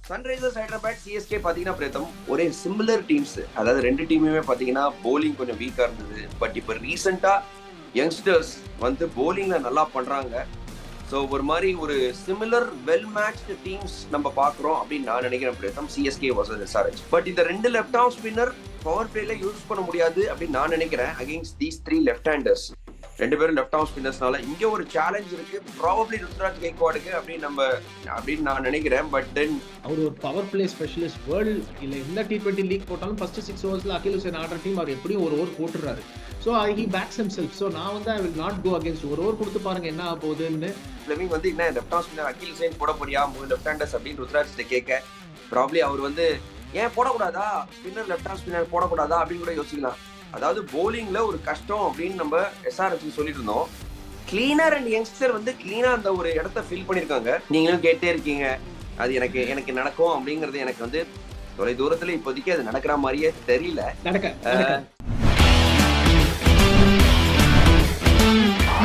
Sunrisers Hyderabad CSK பார்த்தீங்கன்னா பிரேத்தம் ஒரே similar teams. அதாவது ரெண்டு டீமுமே பார்த்தீங்கன்னா போலிங் கொஞ்சம் வீக்காக இருந்தது. பட் இப்போ ரீசெண்டாக யங்ஸ்டர்ஸ் வந்து போலிங்ல நல்லா பண்றாங்க. ஸோ ஒரு மாதிரி ஒரு சிமிலர் வெல் மேட்ச்டு டீம்ஸ் நம்ம பார்க்குறோம் அப்படின்னு நான் நினைக்கிறேன் பிரேத்தம். CSK versus SRH. பட் இந்த ரெண்டு லெஃப்ட் ஆர்ம் ஸ்பின்னர் பவர் பிளேல யூஸ் பண்ண முடியாது அப்படின்னு நான் நினைக்கிறேன் against these three left handers. ரெண்டு பேரும் லெஃப்ட் ஆர்ம் ஸ்பின்னர்ஸ்னால இங்க ஒரு சேலஞ்ச் இருக்கு ப்ராபபிலி ருத்ராஜ் கெய்க்வாடுக்கு அப்படின்னு நான் நினைக்கிறேன். பட் தென் அவர் ஒரு பவர் பிளே ஸ்பெஷலிஸ்ட். வேர்ல்டு இல்ல எந்த T20 லீக் போட்டாலும் ஃபர்ஸ்ட் 6 ஓவர்ஸ்ல அகில் ஹுசைன் ஆடுற டீம் அவர் எப்படியும் ஒரு ஓவர் போட்டுறாரு. So he backs himself. So நான் வந்து I will not go against ஒரு ஓவர் கொடுத்து பாருங்க என்ன ஆக போகுதுன்னு. ஃபிளெமிங் வந்து என்ன left arm spinner Akeal Hosein போட போறியா மூணு லெஃப்ட் ஹேண்டர்ஸ் அப்படின்னு ருத்ராஜ் கேட்க ப்ராபபிலி அவர் வந்து ஏன் போடக்கூடாதா ஸ்பின்னர் லெஃப்ட் ஆர்ம் ஸ்பின்னர் போடக்கூடாதா அப்படின்னு கூட யோசிக்கலாம். அதாவது போலிங்ல ஒரு கஷ்டம் அப்படின்னு நம்ம எஸ்ஆர்ஹெச் சொல்லிட்டு இருந்தோம். கிளீனர் அண்ட் யங்ஸ்டர் வந்து கிளீனா அந்த ஒரு இடத்த ஃபில் பண்ணிருக்காங்க. நீங்களும் கேட்டே இருக்கீங்க அது எனக்கு நடக்கும் அப்படிங்கறது. எனக்கு வந்து தொலை தூரத்துல இப்போதைக்கு அது நடக்கிற மாதிரியே தெரியல.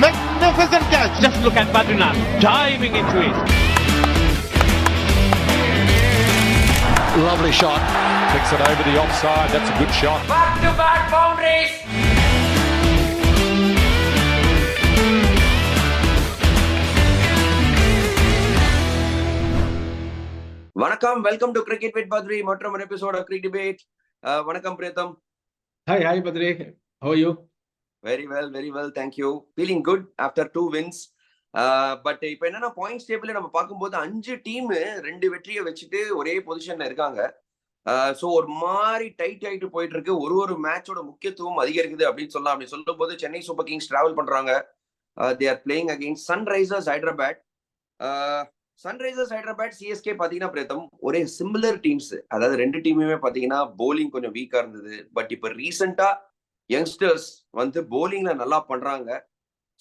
Magnificent catch. Just look at Badrinath diving into it. Lovely shot. Kicks it over the offside. That's a good shot. Back to back boundaries. வணக்கம், welcome to cricket with Badri மற்றும் ஒரு எபிசோட் ஆஃப் கிரிக்கெட் டிபேட். வணக்கம் Preetham. Hi Badri, how are you? Very well, thank you. Feeling good after 2 wins. But இப்போ என்னன்னா points table நம்ம பார்க்கும்போது 5 team 2 வெற்றியை வச்சுட்டு ஒரே பொசிஷன்ல இருக்காங்க. ஸோ ஒரு மாதிரி டைட் ஆகிட்டு போயிட்டு இருக்கு. ஒரு மேட்சோட முக்கியத்துவம் அதிகரிக்குது அப்படின்னு சொல்லலாம். அப்படி சொல்லும் போது சென்னை சூப்பர் கிங்ஸ் டிராவல் பண்றாங்க. They are playing against Sunrisers Hyderabad. Sunrisers Hyderabad CSK பார்த்தீங்கன்னா பிரேத்தம் ஒரே சிமிலர் டீம்ஸ். அதாவது ரெண்டு டீமுமே பார்த்தீங்கன்னா போலிங் கொஞ்சம் வீக்காக இருந்தது. பட் இப்போ ரீசெண்டாக யங்ஸ்டர்ஸ் வந்து போலிங்ல நல்லா பண்றாங்க.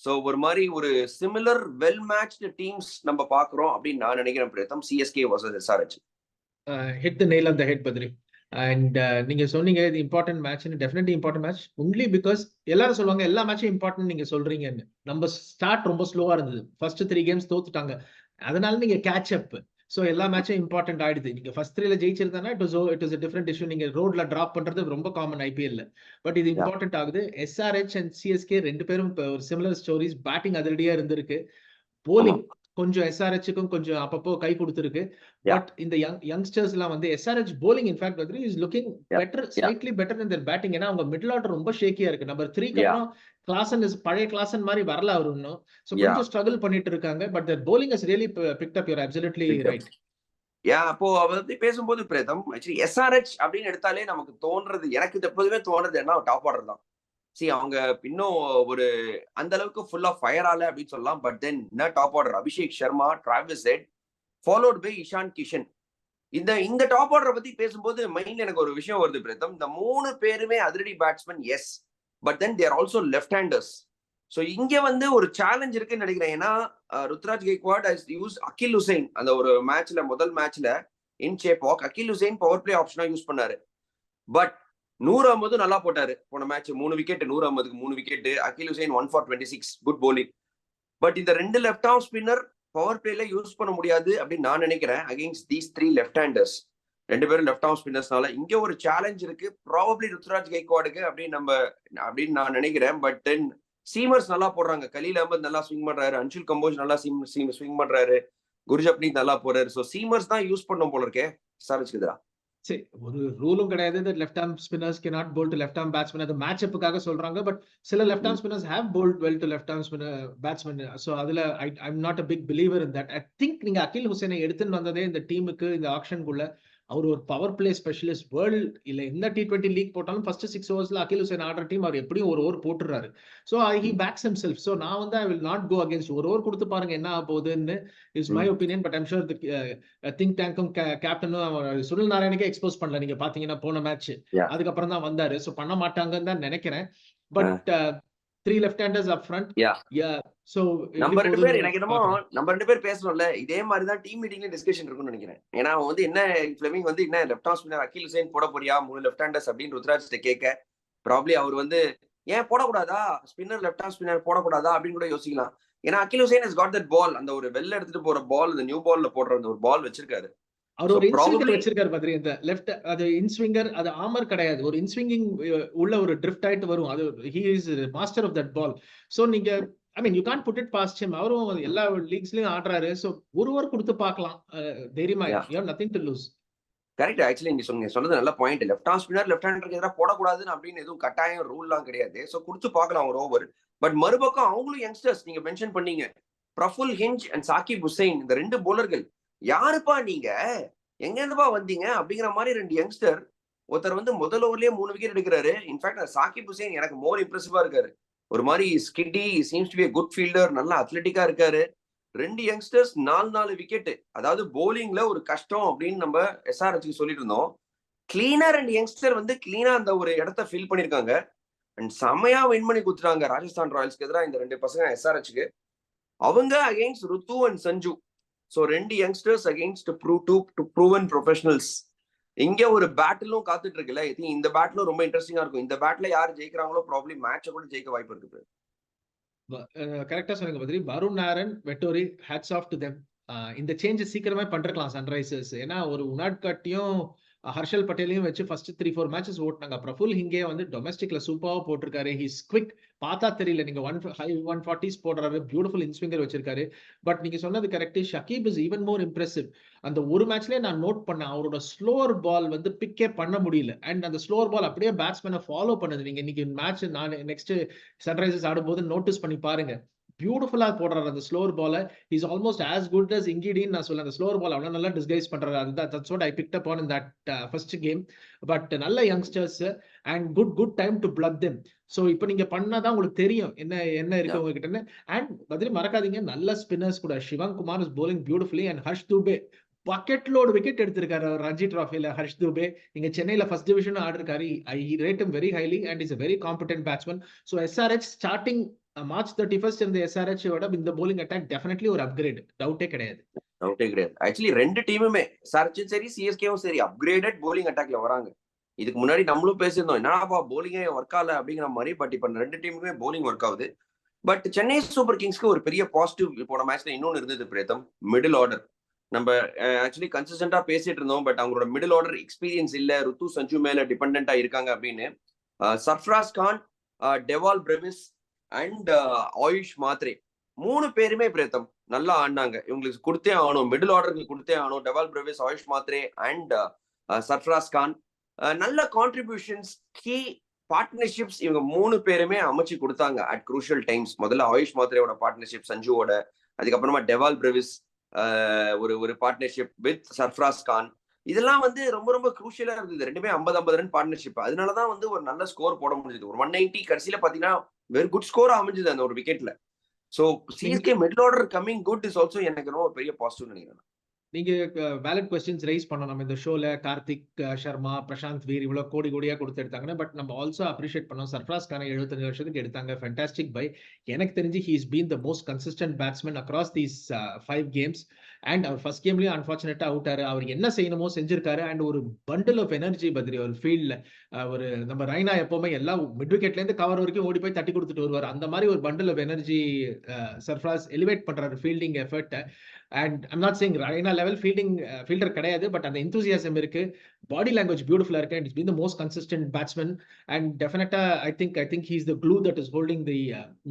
ஸோ ஒரு மாதிரி ஒரு சிமிலர் வெல் மேட்ச்டு டீம்ஸ் நம்ம பார்க்குறோம் அப்படின்னு நான் நினைக்கிறேன் பிரேத்தம். CSK versus SRH. Hit the nail on the head Badri. And நீங்க சொன்னீங்க இது important match. Definitely important match. Only because எல்லாரும் சொல்லுவாங்க எல்லா மேட்சும் இம்பார்ட்டன்ட் நீங்க சொல்றீங்கன்னு. நம்ம ஸ்டார்ட் ரொம்ப ஸ்லோவா இருந்தது. ஃபர்ஸ்ட் 3 கேம்ஸ் தோத்துட்டாங்க. அதனால நீங்க கேட்ச் அப். ஸோ எல்லா மேட்சும் இம்பார்ட்டன்ட் ஆயிடுது. நீங்க ஃபர்ஸ்ட் 3ல ஜெயிச்சிருந்தானா it was a different issue. நீங்க ரோட்ல டிராப் பண்றது ரொம்ப காமன் ஐபிஎல்ல. பட் இது இம்பார்ட்டன்ட் ஆகுது. எஸ்ஆர்ஹெச் அண்ட் சிஎஸ்கே ரெண்டு பேரும் ஒரு சிமிலர் ஸ்டோரிஸ். பேட்டிங் அதிரடியா இருந்திருக்கு. போலிங் கொஞ்சம் எஸ்ஆர்ஹெச்சுக்கும் கொஞ்சம் அப்பப்போ கை கொடுத்துருக்கு. பட் இந்த யங்ஸ்டர்ஸ் எல்லாம் வந்து எஸ்ஆர்ஹெச் போலிங் இன்ஃபேக்ட் வந்து is looking better, slightly better than their batting. ஏன்னா அவங்க மிடில் ஆர்டர் ரொம்ப ஷேக்கியா இருக்கு. நம்பர் 3க்கு அப்புறம் கிளாசன் இஸ் பழைய கிளாசன் மாதிரி வரல அவர் இன்னும். சோ கொஞ்சம் ஸ்ட்ரகிள் பண்ணிட்டு இருக்காங்க. But their bowling has really picked up. You're absolutely right. அப்போ அவ பேசும்போது பிரேதம் ஆக்சுவலி எஸ்ஆர்ஹெச் அப்படின்னு எடுத்தாலே நமக்கு தோன்றது, எனக்கு எப்போதுமே தோன்றது என்ன டாப் ஆர்டர் தான். அவங்க இன்னும் ஒரு அந்த அளவுக்கு ஃபுல்லா ஃபயர் ஆல அப்படின்னு சொல்லலாம். பட் தென் என்ன top order Abhishek Sharma, Travis Head, followed by Ishan Kishan. இந்த டாப் ஆர்டரை பத்தி பேசும்போது மைண்ட்ல எனக்கு ஒரு விஷயம் வருது பிரேதம். இந்த 3 பேருமே அதிரடி batsman, yes. But then there also left handers. So இங்க வந்து ஒரு சேலஞ்ச் இருக்குன்னு நினைக்கிறேன். ஏன்னா Ruturaj Gaikwad has use Akeal Hosein. அந்த ஒரு மேட்ச்ல முதல் மேட்ச்ல in Chepauk Akeal Hosein power play ஆப்ஷனா யூஸ் பண்ணாரு. பட் 100 நல்லா போட்டாரு போன மேட்ச். 3 விக்கெட், 100க்கு 3 wicket. Akeal Hosein 1 for 26, good bowling. But இந்த ரெண்டு லெஃப்ட் ஆர்ம் ஸ்பின்னர் பவர் பிளேல யூஸ் பண்ண முடியாது அப்படின்னு நான் நினைக்கிறேன் அகெயின்ஸ்ட் தீஸ் 3 லெஃப்ட் ஹேண்டர்ஸ். ரெண்டு பேரும் லெஃப்ட் ஆர்ம் ஸ்பின்னர்ஸ்னால இங்க ஒரு சேலஞ்ச் இருக்கு ப்ராபபிலி ருத்ராஜ் கெய்க்வாடுக்கு அப்படின்னு நான் நினைக்கிறேன். பட் தென் சீமர்ஸ் நல்லா போடுறாங்க. கலீல் அஹமத் நல்லா ஸ்விங் பண்றாரு. அன்ஷுல் கம்போஜ் நல்லா ஸ்விங் பண்றாரு. குர்ஜப்னீத் நல்லா போறாரு. ஸோ சீமர்ஸ் தான் யூஸ் பண்ணும் போல இருக்கே எஸ்ஆர்ஹெச்க்கு எதிராக. சரி, ஒரு ரூலும் கிடையாது left arm spinners cannot bowl to left arm batsmen. அது மேட்ச் அப்புக்காக சொல்றாங்க. பட் சில left arm spinners have bowled well to left arm batsman. So அதுல I'm not a big believer in that. I think நீங்க அகில் ஹுசைனை எடுத்துன்னு வந்ததே இந்த டீமுக்கு, இந்த ஆக்ஷனுக்குள்ள அவர் ஒரு பவர் பிளே ஸ்பெஷலிஸ்ட். வேர்ல்டு இல்ல எந்த T20 லீக் போட்டாலும் ஃபர்ஸ்ட் 6 ஓவர்ஸ்ல அகில் ஹுசைன் ஆடுற டீம் அவர் எப்படியும் ஒரு ஓவர் போட்டுறாரு. So he backs himself. So நான் வந்து I will not go against ஒரு ஓவர் கொடுத்து பாருங்க என்ன ஆக போகுதுன்னு is my opinion. But I'm sure think டேங்கும் கேப்டனும் சுனில் நாராயணுக்கே எக்ஸ்போஸ் பண்ணல. நீங்க பாத்தீங்கன்னா போன மேட்ச் அதுக்கப்புறம் தான் வந்தாரு. ஸோ பண்ண மாட்டாங்கன்னு தான் நினைக்கிறேன். But 3 left handers up front. So நம்ம ரெண்டு பேர் பேசணும்ல. இதே மாதிரி தான் டீம் மீட்டிங்ல டிஸ்கஷன் இருக்கும்னு நினைக்கிறேன். ஏன்னா வந்து என்ன ஃபிளெமிங் வந்து என்ன left arm spinner Akeal Hosein போட போறியா 3 லெஃப்ட் ஹேண்டர்ஸ் அப்படின்னு ருத்ராஜ் கேட்க ப்ராபபிலி அவர் வந்து ஏன் போடக்கூடாதா ஸ்பின்னர் லெஃப்ட் ஆர்ம் ஸ்பின்னர் போடக்கூடாதா அப்படின்னு கூட யோசிக்கலாம். ஏன்னா அகில் Hussain has got that ball. அந்த ஒரு வெள்ள எடுத்துட்டு போற பால், இந்த நியூ பால்ல போடுற அந்த ஒரு பால் வச்சிருக்காரு. அவர் ஒரு இன்ஸ்விங்கர் ப்ராபப்ளி வச்சிருக்காரு பத்ரி. இந்த லெஃப்ட் அது இன்ஸ்விங்கர், அது ஆமர் கிடையாது. ஒரு இன்ஸ்விங்கிங் உள்ள ஒரு ட்ரிஃப்ட் ஆயிட்டு வரும். அது he is master of that ball. So நீங்க I mean you can't put it past him. அவரும் எல்லா லீக்ஸ்லயும் ஆடுறாரு. சோ ஒருவர் கொடுத்து பார்க்கலாம் தைரியமா. You have nothing to lose. Correct. Actually நீங்க சொன்னது நல்ல point. Left arm spinner left ஹேண்டருக்கு எதிராக போடக்கூடாதுன்னு அப்படின்னு எதுவும் கட்டாயம் ரூல்லாம் கிடையாது. ஸோ கொடுத்து பார்க்கலாம் ஒரு ஓவர். பட் மறுபக்கம் அவங்களும் யங்ஸ்டர்ஸ் நீங்க மென்ஷன் பண்ணீங்க. பிரஃபுல் ஹிஞ்ச் அண்ட் சாகிப் ஹுசைன், இந்த 2 போலர்கள். யாருப்பா நீங்க, எங்க இருந்துப்பா வந்தீங்க அப்படிங்கிற மாதிரி 2 யங்ஸ்டர். ஒருத்தர் வந்து முதல் ஓவர்லயே 3 விக்கெட் எடுக்கிறாரு. இன்ஃபேக்ட் சாகிப் ஹுசைன் எனக்கு மோர் இம்ப்ரெசிவா இருக்காரு. ஒரு மாதிரி skiddy, seems to be good fielder, நல்லா அத்லெட்டிக்கா இருக்காரு. 2 யங்ஸ்டர்ஸ் 4 விக்கெட். அதாவது போலிங்ல ஒரு கஷ்டம் அப்படின்னு நம்ம எஸ்ஆர்ஹெச்க்கு சொல்லிட்டு இருந்தோம். கிளீனா 2 யங்ஸ்டர் வந்து கிளீனா அந்த ஒரு இடத்த ஃபில் பண்ணிருக்காங்க. அண்ட் செமையா வின் பண்ணி கொடுத்துட்டாங்க ராஜஸ்தான் ராயல்ஸ்க்கு எதிராக இந்த 2 பசங்க எஸ்ஆர்ஹெச்க்கு. அவங்க against Rutu and Sanju. So 2 youngsters against proven professionals. இங்க ஒரு பேட்டிலும் காத்துட்டு இருக்குல்ல. ஐ திங்க் இந்த பேட்டிலும் ரொம்ப இன்ட்ரெஸ்டிங்கா இருக்கும். இந்த பேட்ல யார் ஜெயிக்கிறாங்களோ ப்ராப்ளி மேட்சை கூட ஜெயிக்க வாய்ப்பு இருக்குது. கரெக்டா சொன்னீங்க Badri. Varun Aaron, Vettori, hats off to them. இந்த சேஞ்சஸ் சீக்கிரமே பண்ணிருக்கலாம் சன்ரைசர்ஸ். ஏன்னா ஒரு உனாட்கட்டையும் ஹர்ஷல் பட்டேலையும் வச்சு ஃபர்ஸ்ட் 3-4 மேட்சஸ் ஓட்டினாங்க. பிரஃபுல் ஹிங்கே வந்து டொமஸ்டிக்ல சூப்பராக போட்டிருக்காரு. He's quick. பார்த்தா தெரியல. நீங்க 140s போடுறாரு. பியூட்டிஃபுல் இன்ஸ்விங்கர் வச்சிருக்காரு. பட் நீங்க சொன்னது correct. Shakib is even more impressive. அந்த ஒரு மேட்ச்லயே நான் நோட் பண்ணேன், அவரோட ஸ்லோவர் பால் வந்து பிக்கே பண்ண முடியல. அண்ட் அந்த ஸ்லோவர் பால் அப்படியே பேட்ஸ்மேனை ஃபாலோ பண்ணுது. நீங்க இன்னைக்கு மேட்ச் நான் நெக்ஸ்ட் சன்ரைசர்ஸ் ஆடும்போது நோட்டீஸ் பண்ணி பாருங்க. பியூட்டிஃபுல்லா போடுறாரு அந்த ஸ்லோவர் பால. Is almost as good as இங்கிடின்னு நான் சொல்ல. அந்த ஸ்லோவர் பால் அவ்வளவு நல்லா டிஸ்கைஸ் பண்றாரு. அதுதான் that's what I picked up on in that first game. But நல்ல youngsters and good time to pluck them. So இப்போ நீங்க பண்ணாதான் உங்களுக்கு தெரியும் என்ன இருக்கு உங்ககிட்ட. அண்ட் பதில் மறக்காதீங்க, நல்ல ஸ்பின்னர்ஸ் கூட. Shivam Kumar is bowling beautifully and Harsh Dubey bucket load wicket எடுத்திருக்காரு ரஞ்சி டிராஃபில. ஹர்ஷ் துபே இங்க சென்னையில ஃபர்ஸ்ட் டிவிஷன் ஆடிருக்காரு. I rate him very highly and is a very competent batsman. So SRH starting March 31st இந்த SRH விட இந்த bowling attack definitely ஒரு அப்கிரேட். டவுட்டே கிடையாது. ஆக்சுவலி 2 டீமுமே SRHும் சரி சிஎஸ்கேவும் சரி அப்கிரேடட் bowling அட்டாக்ல வராங்க. இதுக்கு முன்னாடி நம்மளும் பேசியிருந்தோம், என்னப்பா போலிங்கே ஒர்க் ஆகல அப்படிங்கிற மாதிரி. பட் இப்ப 2 டீமுமே போலிங் ஒர்க் ஆகுது. பட் சென்னை சூப்பர் கிங்ஸ்க்கு ஒரு பெரிய பாசிட்டிவ் போன மேட்ச்ல இன்னொன்னு இருந்தது பிரேதம். Middle order. நம்ம ஆக்சுவலி கன்சிஸ்டன்டா பேசிட்டு இருந்தோம். பட் அவங்களோட மிடில் ஆர்டர் எக்ஸ்பீரியன்ஸ் இல்ல, ருத்து சஞ்சு மேல டிபெண்டா இருக்காங்க அப்படின்னு. Sarfaraz Khan, Dewald Brevis and Ayush Mhatre 3 பேருமே பிரேத்தம் நல்லா ஆடினாங்க. இவங்களுக்கு கொடுத்தே ஆகணும், மிடில் ஆர்டருக்கு கொடுத்தே ஆகணும். Dewald Brevis, Ayush Mhatre and Sarfaraz Khan நல்ல கான்ட்ரிபியூஷன்ஸ், கீ பார்ட்னர்ஷிப்ஸ் இவங்க 3 பேருமே அமைச்சு கொடுத்தாங்க அட் குரூஷியல் டைம்ஸ். முதல்ல ஆயுஷ் மாத்ரேவோட பார்ட்னர்ஷிப் சஞ்சுவோட, அதுக்கப்புறமா டெவால் பிரெவிஸ் ஒரு பார்ட்னர்ஷிப் வித் சர்ஃப்ராஸ் கான். இதெல்லாம் வந்து ரொம்ப ரொம்ப குரூஷியலா இருந்தது. 2மே 50-50 ரன் பார்ட்னர்ஷிப். அதனாலதான் வந்து ஒரு நல்ல ஸ்கோர் போட முடிஞ்சது. ஒரு 190 கடைசியில பாத்தீங்கன்னா வெரி குட் ஸ்கோரா அமைஞ்சது அந்த ஒரு விக்கெட்ல. So CSK middle order coming good is also எனக்கு ரொம்ப பெரிய பாசிட்டிவ் நினைக்கிறேன். நீங்க வேலிட் கொஸ்டின்ஸ் ரைஸ் பண்ணோம் நம்ம இந்த ஷோல. கார்த்திக் சர்மா, பிரசாந்த் வீர் இவ்வளவு கோடியா கொடுத்து எடுத்தாங்கன்னா. பட் நம்ம ஆல்சோ அப்ரிஷியேட் பண்ணோம். சர்ஃப்ராஸ் கான 75 வருஷத்துக்கு எடுத்தாங்க. Fantastic by. எனக்கு தெரிஞ்சு he is been the most consistent batsman across these 5 games. And அவர் ஃபர்ஸ்ட் கேம்லயும் அன்பார்ச்சுனேட்டா அவுட் ஆறு. அவர் என்ன செய்யணுமோ செஞ்சிருக்காரு. அண்ட் ஒரு பண்டில் ஆஃப் எனர்ஜி பத்ரி ஒரு ஃபீல்ட்ல. ஒரு நம்ம ரைனா எப்பவுமே எல்லா மிட் விக்கெட்ல இருந்து கவர் வரைக்கும் ஓடி போய் தட்டி கொடுத்துட்டு வருவார். அந்த மாதிரி ஒரு bundle of energy Sarfaraz elevate பண்றாரு fielding effort. And I'm not saying Raina level fielder கிடையாது. பட் அந்த enthusiasm இருக்கு. பாடி லாங்குவேஜ் பியூட்டிஃபுல்லா இருக்கு. And it's been the most consistent batsman. And டெஃபினட்டா I think he is the glue that is holding the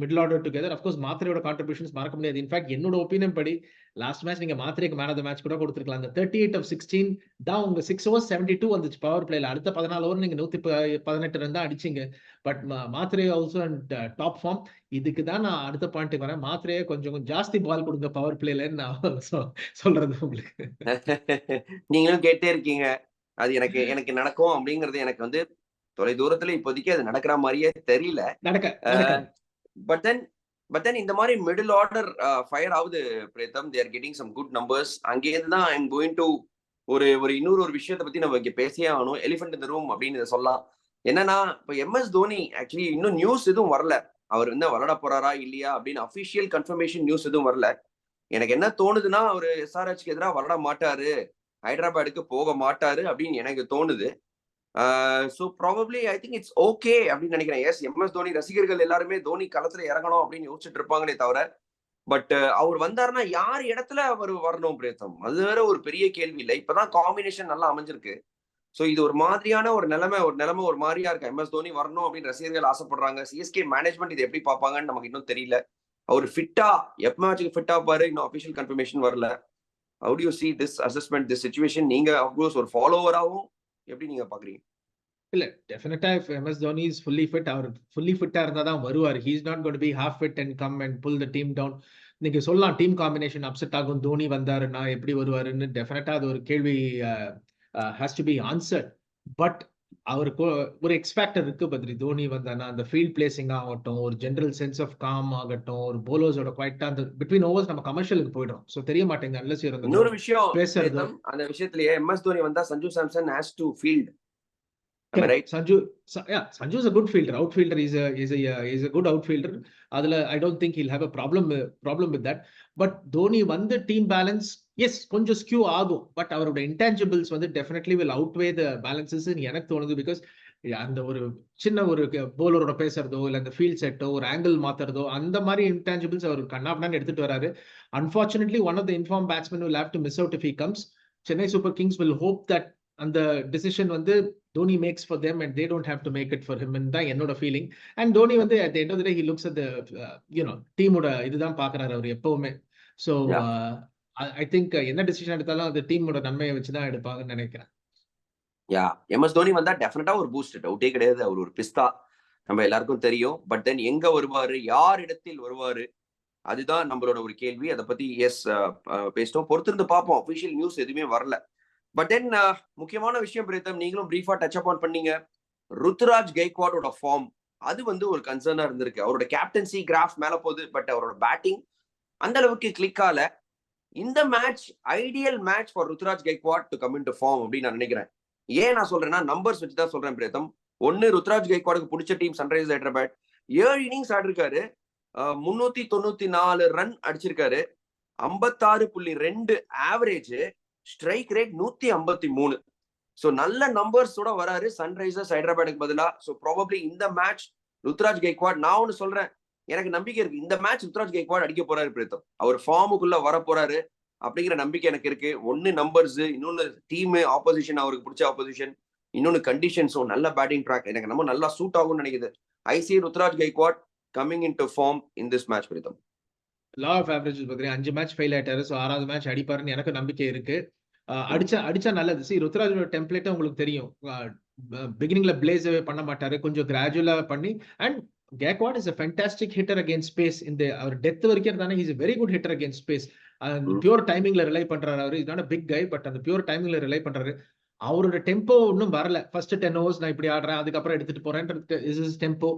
middle order together. Of course மாத்ரேயோட contributions மறக்க முடியாது. In fact என்னோட ஒப்பீனியன் படி லாஸ்ட் மேட்ச் நீங்க மாத்ரேக்கு மேன் ஆஃப் த மேட்ச் கூட கொடுத்துருக்கலாம். அந்த 38 of 16 தான் உங்க 6 overs 72 வந்துச்சு பவர் பிளேல. அடுத்த 14 ஓவர் நீங்க 118 ரன் தான் அடிச்சீங்க. But Mhatre also and top form. இதுக்கு தான் நான் அடுத்த பாயிண்ட்டுக்கு வரேன். மாத்ரேயே கொஞ்சம் ஜாஸ்தி பால் கொடுங்க பவர் பிளேலன்னு நான் சொல்றது உங்களுக்கு. நீங்களும் கேட்டே இருக்கீங்க. அது எனக்கு நடக்கும் அப்படிங்கறது எனக்கு வந்து தொலை தூரத்துல இப்போதைக்கு அது நடக்கிற மாதிரியே தெரியல. பட் தென் இந்த மாதிரி மிடில் ஆர்டர் ஃபயர் ஆகுது Preetham. They are getting some good numbers. அங்கேருந்து தான் ஐ எம் கோயிங் டு இன்னொரு விஷயத்தை பத்தி நம்ம இங்க பேசியே ஆகணும். எலிஃபென்ட் இந்த ரூம் அப்படின்னு சொல்லலாம். என்னன்னா இப்போ எம்எஸ் தோனி ஆக்சுவலி இன்னும் நியூஸ் எதுவும் வரல. அவர் வந்து விளையாட போறாரா இல்லையா அப்படின்னு அபிஷியல் கன்ஃபர்மேஷன் நியூஸ் எதுவும் வரல. எனக்கு என்ன தோணுதுன்னா அவர் எஸ்ஆர்ஹெச்க்கு எதிராக விளையாட மாட்டாரு, ஹைதராபாத்துக்கு போக மாட்டாரு அப்படின்னு எனக்கு தோணுது. So probably I think it's okay அப்படின்னு நினைக்கிறேன். எஸ், எம்எஸ் தோனி ரசிகர்கள் எல்லாருமே தோனி களத்துல இறங்கணும் அப்படின்னு யோசிச்சுட்டு இருப்பாங்களே தவிர பட் அவர் வந்தாருன்னா யார் இடத்துல அவர் வரணும் பிரேத்தம், அது வேற ஒரு பெரிய கேள்வி இல்லை. இப்பதான் காம்பினேஷன் நல்லா அமைஞ்சிருக்கு. சோ இது ஒரு மாதிரியான ஒரு நிலைமை ஒரு மாதிரியா இருக்கு. MS தோனி வரணும் அப்படின்னு ரசிகர்கள் ஆசைப்படுறாங்க. சிஎஸ்கே மேனேஜ்மெண்ட் இது எப்படி பார்ப்பாங்கன்னு நமக்கு இன்னும் தெரியல. அவர் ஃபிட்டா எப்ப மேட்சுக்கு ஃபிட்டா பாரு, இன்னும் அபிஷியல் கன்ஃபர்மேஷன் வரல. How do you see this assessment, this situation? நீங்க அப்கோர்ஸ் ஒரு ஃபாலோவராகவும் எப்படி நீங்க பாக்குறீங்க? இல்ல டெஃபினட்டா if MS Dhoni is fully fit, அவர் ஃபுல்லி ஃபிட்டா இருந்தா தான் வருவார். He is not going to be half fit and come and pull the team down. நீங்க சொல்லலாம் டீம் காம்பினேஷன் அப்செட் ஆகும், தோனி வந்தாருன்னா எப்படி வருவாருன்னு. டெஃபினட்டா அது ஒரு கேள்வி has to be answered. But அவருக்கு ஒரு எக்ஸ்பேக்டர் இருக்கு பத்ரி. தோனி வந்தானா அந்த ஃபீல்ட் பிளேசிங் ஆகட்டும், ஒரு ஜெனரல் சென்ஸ் ஆஃப் காம் ஆகட்டும், ஒரு போலர்ஸோட குவைட்டா அந்த பிட்வீன் ஓவர்ஸ் நம்ம கமர்ஷியலுக்கு போயிடும். சோ தெரிய மாட்டேங்க அன்லஸ் இன்னொரு விஷயம் பேசுறது. அந்த விஷயத்திலேயே MS தோனி வந்தா Sanju Samson has to field. Right? Sanju is a good fielder. Outfielder is a good outfielder. Adula I don't think he'll have a problem with that. But Dhoni won the team balance. Yes, konja skew agum. But our intangibles definitely will outweigh the balances in enak thonudhu, because அந்த ஒரு சின்ன ஒரு bowler-ஓட பேசுறதோ இல்ல அந்த field செட்டோ ஒரு angle மாத்துறதோ அந்த மாதிரி intangibles அவர் கண்ணாப்னான்னு எடுத்துட்டு வராரு. Unfortunately, one of the informed batsmen will have to miss out if he comes. Chennai Super Kings will hope that அந்த decision Dhoni makes for them and they don't have to make it for him and தான் என்னோட feeling. And Dhoni at the end of the day he looks at the டீமோட இதுதான் பாக்குறாரு அவர் எப்பவுமே. So I think என்ன decision எடுத்தாலும் அந்த டீமோட நன்மையை வச்சுதான் எடுப்பாங்கன்னு நினைக்கிறேன். MS தோனி வந்தா டெஃபினட்டா ஒரு பூஸ்ட், டவுட்டே கிடையாது. அவர் ஒரு பிஸ்தா, நம்ம எல்லாருக்கும் தெரியும். பட் தென் எங்க வருவாரு, யார் இடத்தில் வருவாரு, அதுதான் நம்மளோட ஒரு கேள்வி. அதை பத்தி பேசிட்டோம், பொறுத்திருந்து பார்ப்போம். அபிஷியல் நியூஸ் எதுவுமே வரல. பட் தென் முக்கியமான விஷயம் பிரீத்தம், நீங்களும் பிரீஃபா டச் அப் பண்ணீங்க. ருத்துராஜ் கெய்க்வாடோட ஃபார்ம் அது ஒரு கன்சர்னா இருந்திருக்கு. அவரோட கேப்டன்சி கிராஃப் மேல போகுது, பட் அவரோட பேட்டிங் அந்த அளவுக்கு கிளிக் ஆல. இந்த match ideal match for Ruturaj Gaikwad to come into form அப்படின்னு நான் நினைக்கிறேன். ஏன் நான் சொல்றேன்னா நம்பர்ஸ் வச்சு தான் சொல்றேன் பிரீத்தம். ருத்துராஜ் கெய்க்வாடுக்கு பிடிச்ச டீம் சன்ரைசர்ஸ் ஹைதராபாத். 7 இன்னிங்ஸ் ஆடிருக்காரு, 394 ரன் அடிச்சிருக்காரு, 56.2 ஆவரேஜ், ஸ்ட்ரைக் ரேட் 153. சோ நல்ல நம்பர்ஸோட வராரு சன்ரைசர்ஸ் ஹைதராபாத்துக்கு பதிலா. சோ ப்ராபப்லி இந்த மேட்ச் ருத்துராஜ் கெய்க்வாட், நான் ஒன்னு சொல்றேன், எனக்கு நம்பிக்கை இருக்கு இந்த மேட்ச் ருத்துராஜ் கெய்க்வாட் அடிக்க போறாரு பிரீத்தம். அவர் ஃபார்முக்குள்ள வர போறாரு அப்படிங்கிற நம்பிக்கை எனக்கு இருக்கு. ஒன்னு நம்பர்ஸ், இன்னொன்னு டீம் ஆப்போசிஷன், அவருக்கு பிடிச்ச ஆப்போசிஷன், இன்னொன்னு கண்டிஷன்ஸும் நல்ல பேட்டிங் ட்ராக் எனக்கு நம்ம நல்லா சூட் ஆகும்னு நினைக்குது. I see Ruturaj Gaikwad coming into form in this match Preetham. Law of averages பத்தி 5 மேட்ச் ஃபெயில் ஆயிட்டாரு. ஸோ 6வது மேட்ச் அடிப்பாருன்னு எனக்கு நம்பிக்கை இருக்கு. அடிச்சா நல்லது. சி ருத்ராஜோட டெம்ப்ளேட்டே உங்களுக்கு தெரியும். பிகினிங்ல பிளேஸ் பண்ண மாட்டாரு, கொஞ்சம் கிராஜுவலா பண்ணி. And Gaikwad is a fantastic hitter against space. இந்த அவர் டெத் வரைக்கும் இருந்தானே he is a very good hitter against space. Pure டைமிங்ல ரிலை பண்றாரு. அவர் is not a big guy, but அந்த பியூர் டைமிங்ல ரிலை பண்றாரு. அவரோட டெம்போ இன்னும் வரல. ஃபர்ஸ்ட் 10 ஓவர்ஸ் நான் இப்படி ஆடுறேன், அதுக்கப்புறம் எடுத்துட்டு போறேன்றது இஸ் இஸ் டெம்போ.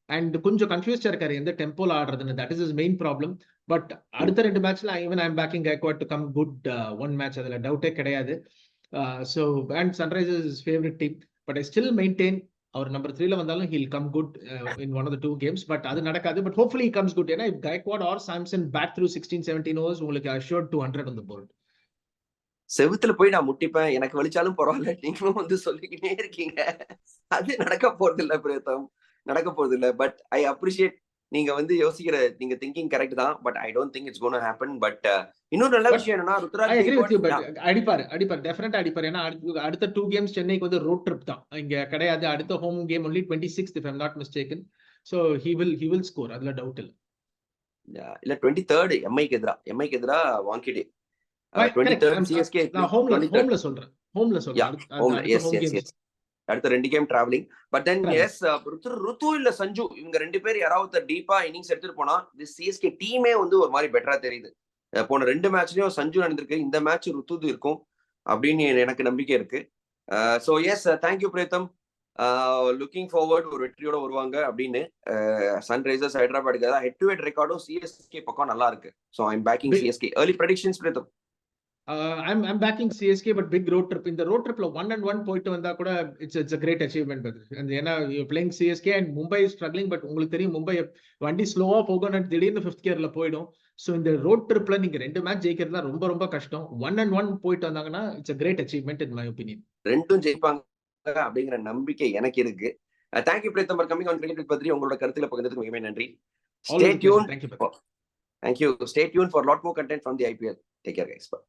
அண்ட் கொஞ்சம் கன்ஃபியூஸ்டா இருக்காரு எந்த டெம்போல ஆடுறதுன்னு. That is is main problem. But அடுத்த 2 மேட்ச்ல even I am backing Gaikwad to come good one match, அதுல டவுட்டே கிடையாது. So and Sunrisers is favourite team. But I still maintain அவர் நம்பர் 3ல வந்தாலும் he'll come good in one of the 2 games. But அது நடக்காது. But hopefully he comes good. ஏன்னா if Gaikwad or Samson bat through 16-17 overs, உங்களுக்கு assured 200 on the board. செவுத்துல போய் நான் முட்டிப்பேன், எனக்கு வலிச்சாலும் பரவாயில்ல, நீங்களும் சொல்லிக்கிட்டே இருக்கீங்க. அது நடக்க போறது இல்ல பிரேத்தம், நடக்க போறது இல்ல. பட் ஐ அப்ரிஷியேட் நீங்க யோசிக்கிற, நீங்க திங்கிங் கரெக்ட் தான். But I don't think it's gonna happen. But இன்னொரு நல்ல விஷயம் என்னன்னா ருத்ராஜ் அடிப்பாரு டெஃபினட்டா அடிப்பாரு. ஏன்னா அடுத்த 2 கேம்ஸ் சென்னைக்கு ரோட் ட்ரிப் தான், இங்க கிடையாது. அடுத்த home game only 26th if I'm not mistaken. So he will score, அதுல டவுட் இல்ல. இல்ல 23rd எம்ஐக்கு எதிரா வாங்கிடே 23rd CSK. நான் ஹோம்ல சொல்றேன். எஸ் அடுத்த 2 game travelling. But then yes Rutu இல்ல சஞ்சு, இவங்க 2 பேர் யாராவது டீப்பா இன்னிங்ஸ் எடுத்துட்டு போனா தி சிஎஸ்கே டீமே ஒரு மாதிரி பெட்டரா தெரியுது. போன 2 மேட்ச்லயும் சஞ்சு நடந்திருக்கு, இந்த மேட்ச் ருத்து இருக்கும் அப்படின்னு எனக்கு நம்பிக்கை இருக்கு. So yes thank you Preetham. Looking forward ஒரு வெற்றியோட வருவாங்க அப்படின்னு. சன்ரைசர்ஸ் ஹைதராபாத்துக்கு ஹெட் டு ஹெட் ரெக்கார்டும் சிஎஸ்கே பக்கம் நல்லா இருக்கு. So I am backing CSK. early predictions Preetham. I'm backing CSK, but big road trip. இந்த road tripல 1-1 போயிட்டு வந்தா கூட it's a great achievement. ஏன்னா you're playing CSK and Mumbai is struggling, but உங்களுக்கு தெரியும் மும்பை வண்டி ஸ்லோவா போகணும், திடீர்னு 5th gearல போயிடும். ஸோ இந்த ரோட் ட்ரிப்ல நீங்க 2 மேட்ச் ஜெயிக்கிறதுல ரொம்ப ரொம்ப கஷ்டம். 1-1 போயிட்டு வந்தாங்கன்னா it's a great achievement in my opinion. 2 ஜெயிப்பாங்க அப்படிங்கிற நம்பிக்கை எனக்கு இருக்கு. Thank you Preetham for coming on cricket பத்தி உங்களோட கருத்துக்களை பகிர்ந்ததுக்கு மிகவும் நன்றி. Stay tuned. Thank you. Stay tuned for a lot more content from the IPL. Take care, guys. Bye.